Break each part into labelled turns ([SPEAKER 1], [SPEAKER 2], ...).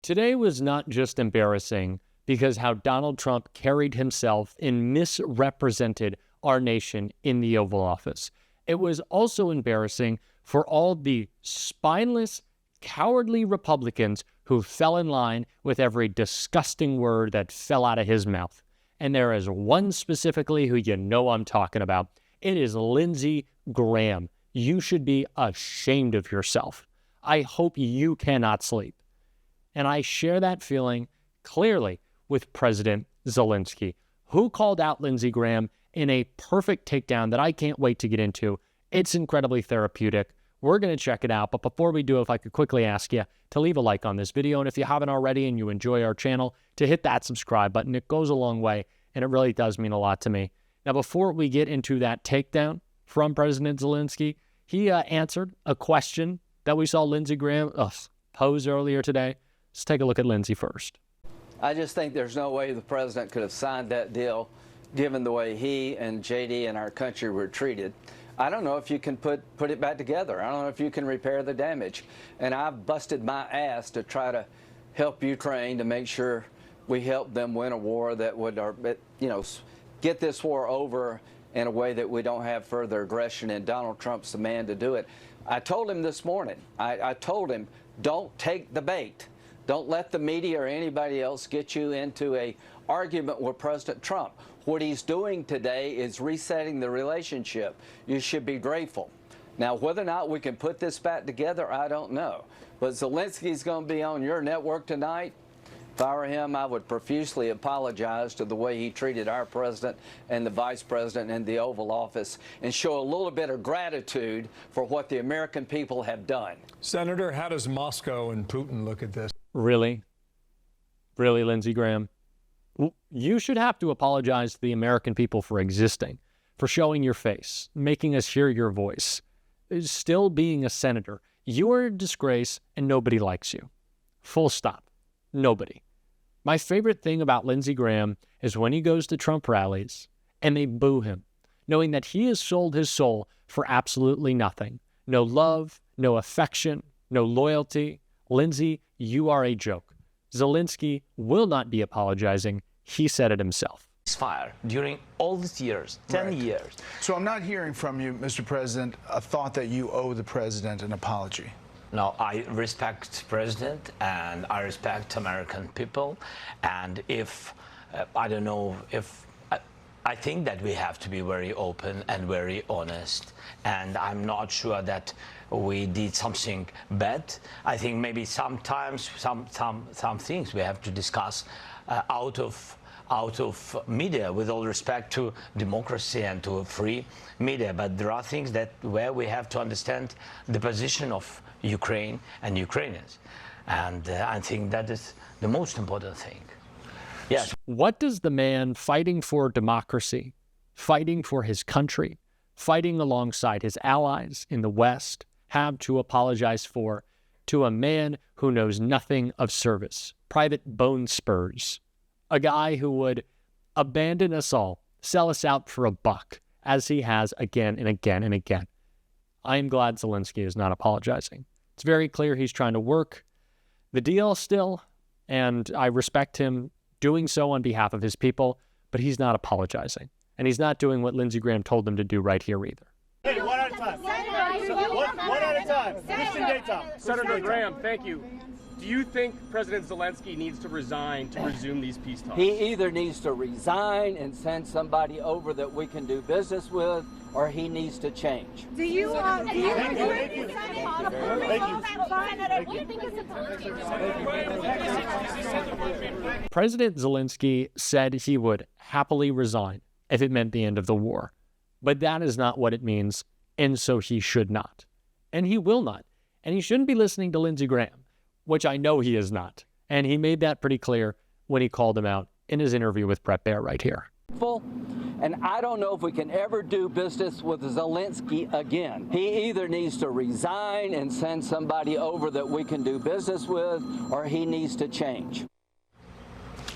[SPEAKER 1] Today was not just embarrassing because how Donald Trump carried himself and misrepresented our nation in the Oval Office. It was also embarrassing for all the spineless, cowardly Republicans who fell in line with every disgusting word that fell out of his mouth. And there is one specifically who you know I'm talking about. It is Lindsey Graham. You should be ashamed of yourself. I hope you cannot sleep. And I share that feeling clearly with President Zelenskyy, who called out Lindsey Graham in a perfect takedown that I can't wait to get into. It's incredibly therapeutic. We're going to check it out. But before we do, if I could quickly ask you to leave a like on this video. And if you haven't already and you enjoy our channel, to hit that subscribe button. It goes a long way, and it really does mean a lot to me. Now, before we get into that takedown from President Zelenskyy, he answered a question that we saw Lindsey Graham pose earlier today. Let's take a look at Lindsey first.
[SPEAKER 2] I just think there's no way the president could have signed that deal given the way he and JD and our country were treated. I don't know if you can put it back together. I don't know if you can repair the damage. And I've busted my ass to try to help Ukraine to make sure we help them win a war that would, get this war over in a way that we don't have further aggression, and Donald Trump's the man to do it. I told him this morning, I told him, don't take the bait. Don't let the media or anybody else get you into an argument with President Trump. What he's doing today is resetting the relationship. You should be grateful. Now, whether or not we can put this back together, I don't know. But Zelensky's going to be on your network tonight. If I were him, I would profusely apologize to the way he treated our president and the vice president in the Oval Office and show a little bit of gratitude for what the American people have done.
[SPEAKER 3] Senator, how does Moscow and Putin look at this?
[SPEAKER 1] Really? Really, Lindsey Graham? You should have to apologize to the American people for existing, for showing your face, making us hear your voice, still being a senator. You are a disgrace and nobody likes you. Full stop. Nobody. My favorite thing about Lindsey Graham is when he goes to Trump rallies and they boo him, knowing that he has sold his soul for absolutely nothing. No love, no affection, no loyalty. Lindsey, you are a joke. Zelenskyy will not be apologizing. He said it himself.
[SPEAKER 4] Fire during all these years, 10 years.
[SPEAKER 5] So I'm not hearing from you, Mr. President, a thought that you owe the president an apology.
[SPEAKER 4] No, I respect President and I respect American people. And if, I don't know, if I think that we have to be very open and very honest. And I'm not sure that we did something bad. I think maybe sometimes some things we have to discuss out of media, with all respect to democracy and to a free media. But there are things that where we have to understand the position of Ukraine and Ukrainians. And I think that is the most important thing. Yes.
[SPEAKER 1] What does the man fighting for democracy, fighting for his country, fighting alongside his allies in the West have to apologize for to a man who knows nothing of service, Private Bone Spurs, a guy who would abandon us all, sell us out for $1, as he has again and again and again? I am glad Zelenskyy is not apologizing. It's very clear he's trying to work the deal still, and I respect him doing so on behalf of his people, but he's not apologizing. And he's not doing what Lindsey Graham told him to do right here either.
[SPEAKER 6] Hey, one at a time. One at a time. Christian Data. Senator Graham, thank you. Do you think President Zelenskyy needs to resign to resume these peace talks?
[SPEAKER 2] He either needs to resign and send somebody over that we can do business with, or he needs to change.
[SPEAKER 6] Do you
[SPEAKER 2] Thank you.
[SPEAKER 1] President Zelenskyy said he would happily resign if it meant the end of the war. But that is not what it means, and so he should not. And he will not. And he shouldn't be listening to Lindsey Graham, which I know he is not. And he made that pretty clear when he called him out in his interview with Brett Baer right here.
[SPEAKER 2] And I don't know if we can ever do business with Zelenskyy again. He either needs to resign and send somebody over that we can do business with, or he needs to change.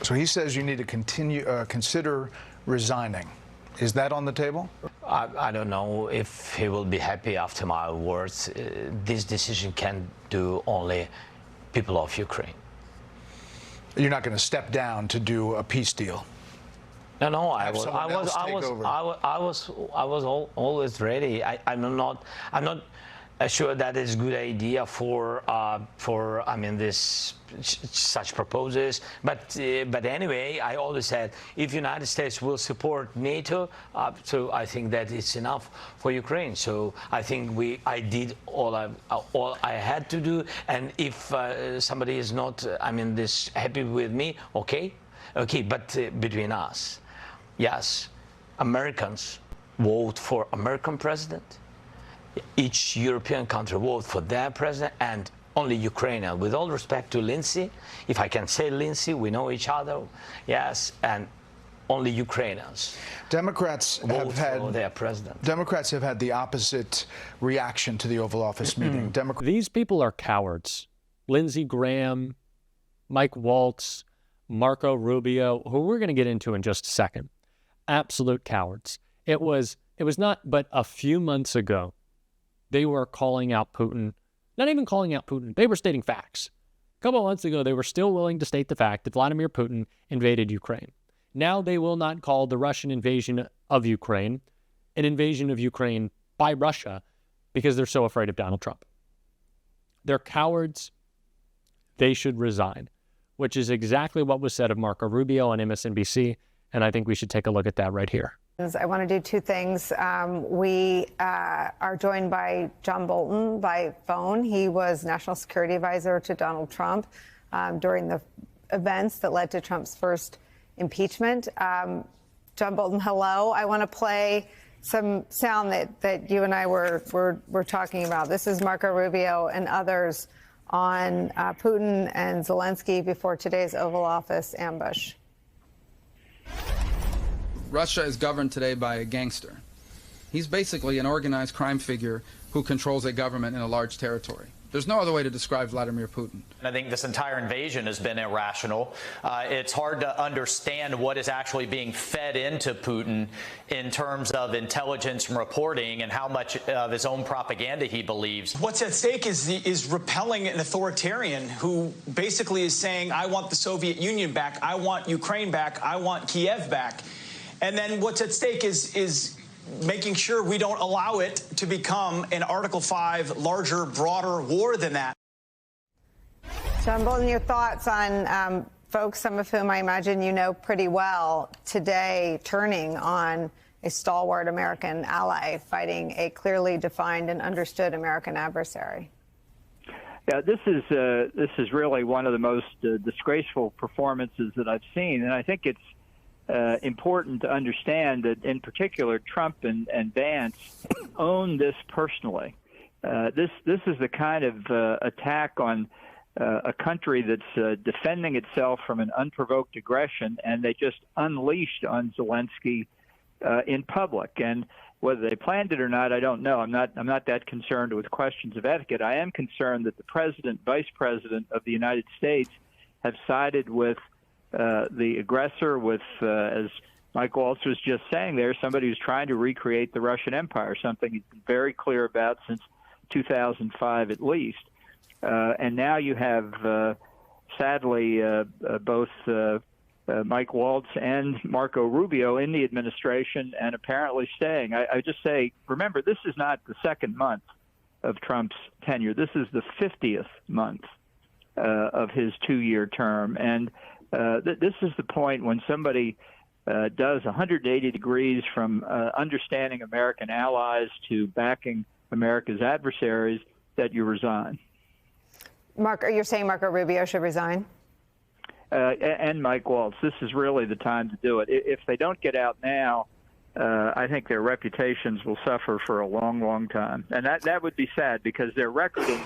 [SPEAKER 5] So he says you need to consider resigning. Is that on the table?
[SPEAKER 4] I don't know if he will be happy after my words. This decision can do only people of Ukraine.
[SPEAKER 5] You're not going to step down to do a peace deal.
[SPEAKER 4] No, I was always ready. I'm not sure that is a good idea for I mean such proposals. But anyway, I always said if United States will support NATO, so I think that it's enough for Ukraine. So I think I did all I had to do. And if somebody is not happy with me, okay. But between us. Yes, Americans vote for American president. Each European country vote for their president, and only Ukraine. With all respect to Lindsey, if I can say Lindsey, we know each other. Yes, and only Ukrainians.
[SPEAKER 5] Democrats
[SPEAKER 4] vote for their president.
[SPEAKER 5] Democrats have had the opposite reaction to the Oval Office meeting.
[SPEAKER 1] These people are cowards. Lindsey Graham, Mike Waltz, Marco Rubio, who we're going to get into in just a second. Absolute cowards. It was not but a few months ago they were calling out Putin, not even calling out Putin, they were stating facts. A couple of months ago, they were still willing to state the fact that Vladimir Putin invaded Ukraine. Now they will not call the Russian invasion of Ukraine an invasion of Ukraine by Russia because they're so afraid of Donald Trump. They're cowards. They should resign, which is exactly what was said of Marco Rubio on MSNBC. And I think we should take a look at that right here.
[SPEAKER 7] I want to do two things. We are joined by John Bolton by phone. He was National Security Advisor to Donald Trump during the events that led to Trump's first impeachment. John Bolton, hello. I want to play some sound that you and I were talking about. This is Marco Rubio and others on Putin and Zelenskyy before today's Oval Office ambush.
[SPEAKER 8] Russia is governed today by a gangster. He's basically an organized crime figure who controls a government in a large territory. There's no other way to describe Vladimir Putin.
[SPEAKER 9] I think this entire invasion has been irrational. It's hard to understand what is actually being fed into Putin in terms of intelligence and reporting and how much of his own propaganda he believes.
[SPEAKER 10] What's at stake is repelling an authoritarian who basically is saying, I want the Soviet Union back, I want Ukraine back, I want Kiev back. And then what's at stake is making sure we don't allow it to become an Article 5 larger, broader war than that.
[SPEAKER 7] John Bolton, your thoughts on folks, some of whom I imagine you know pretty well, today turning on a stalwart American ally fighting a clearly defined and understood American adversary?
[SPEAKER 11] Yeah, this is really one of the most disgraceful performances that I've seen, and I think it's important to understand that, in particular, Trump and Vance own this personally. This is the kind of attack on a country that's defending itself from an unprovoked aggression, and they just unleashed on Zelenskyy in public. And whether they planned it or not, I don't know. I'm not that concerned with questions of etiquette. I am concerned that the president, vice president of the United States have sided with the aggressor, with, as Mike Waltz was just saying there, somebody who's trying to recreate the Russian Empire, something he's been very clear about since 2005 at least. And now you have, sadly, both Mike Waltz and Marco Rubio in the administration and apparently staying. I just say, remember, this is not the second month of Trump's tenure. This is the 50th month of his two-year term. And this is the point when somebody does 180 degrees from understanding American allies to backing America's adversaries, that you resign.
[SPEAKER 7] Mark, you're saying Marco Rubio should resign?
[SPEAKER 11] And Mike Waltz. This is really the time to do it. If they don't get out now, I think their reputations will suffer for a long, long time. And that would be sad, because their record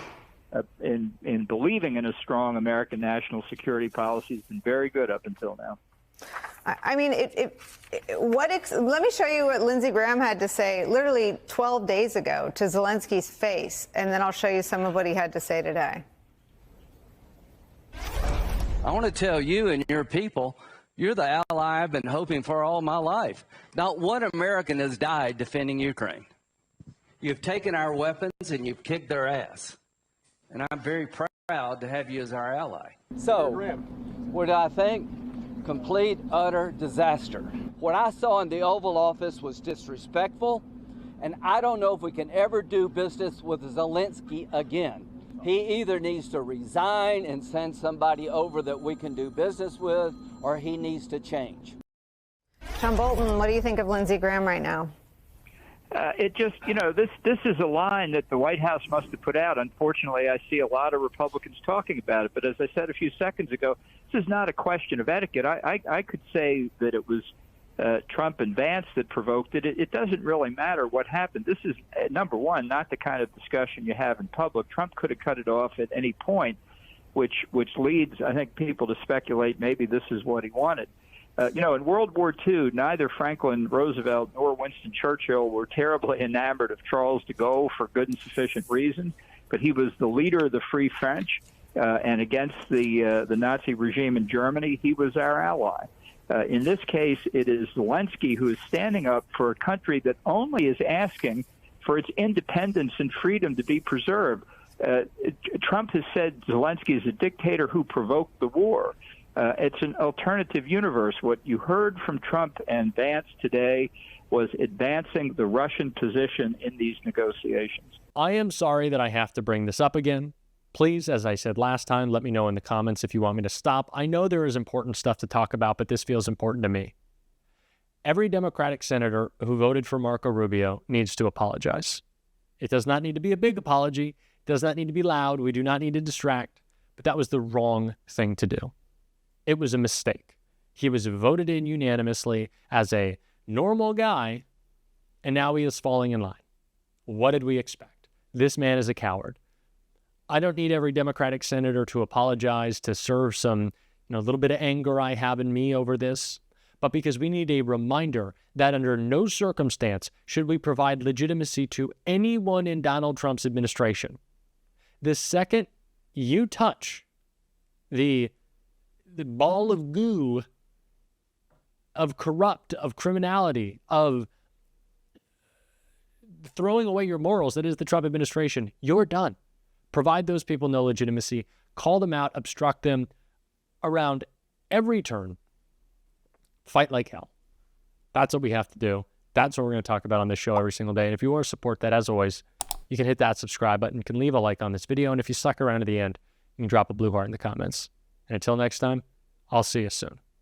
[SPEAKER 11] in believing in a strong American national security policy has been very good up until now.
[SPEAKER 7] I mean, let me show you what Lindsey Graham had to say literally 12 days ago to Zelensky's face, and then I'll show you some of what he had to say today.
[SPEAKER 12] I want to tell you and your people, you're the ally I've been hoping for all my life. Not one American has died defending Ukraine. You've taken our weapons and you've kicked their ass. And I'm very proud to have you as our ally.
[SPEAKER 6] So,
[SPEAKER 12] What did I think? Complete, utter disaster. What I saw in the Oval Office was disrespectful, and I don't know if we can ever do business with Zelenskyy again. He either needs to resign and send somebody over that we can do business with, or he needs to change.
[SPEAKER 7] John Bolton, what do you think of Lindsey Graham right now?
[SPEAKER 11] It just, this is a line that the White House must have put out. Unfortunately, I see a lot of Republicans talking about it. But as I said a few seconds ago, this is not a question of etiquette. I could say that it was Trump and Vance that provoked it. It doesn't really matter what happened. This is, number one, not the kind of discussion you have in public. Trump could have cut it off at any point, which leads, I think, people to speculate maybe this is what he wanted. In World War II, neither Franklin Roosevelt nor Winston Churchill were terribly enamored of Charles de Gaulle for good and sufficient reason, but he was the leader of the Free French, and against the Nazi regime in Germany, he was our ally. In this case, it is Zelenskyy who is standing up for a country that only is asking for its independence and freedom to be preserved. Trump has said Zelenskyy is a dictator who provoked the war. It's an alternative universe. What you heard from Trump and Vance today was advancing the Russian position in these negotiations.
[SPEAKER 1] I am sorry that I have to bring this up again. Please, as I said last time, let me know in the comments if you want me to stop. I know there is important stuff to talk about, but this feels important to me. Every Democratic senator who voted for Marco Rubio needs to apologize. It does not need to be a big apology. It does not need to be loud. We do not need to distract. But that was the wrong thing to do. It was a mistake. He was voted in unanimously as a normal guy, and now he is falling in line. What did we expect? This man is a coward. I don't need every Democratic senator to apologize to serve some, little bit of anger I have in me over this, but because we need a reminder that under no circumstance should we provide legitimacy to anyone in Donald Trump's administration. The second you touch the ball of goo of criminality, of throwing away your morals, that is the Trump administration, you're done. Provide those people no legitimacy, call them out, obstruct them around every turn. Fight like hell. That's what we have to do. That's what we're going to talk about on this show every single day. And if you want to support that, as always, you can hit that subscribe button, you can leave a like on this video, and if you stuck around to the end, you can drop a blue heart in the comments. And until next time, I'll see you soon.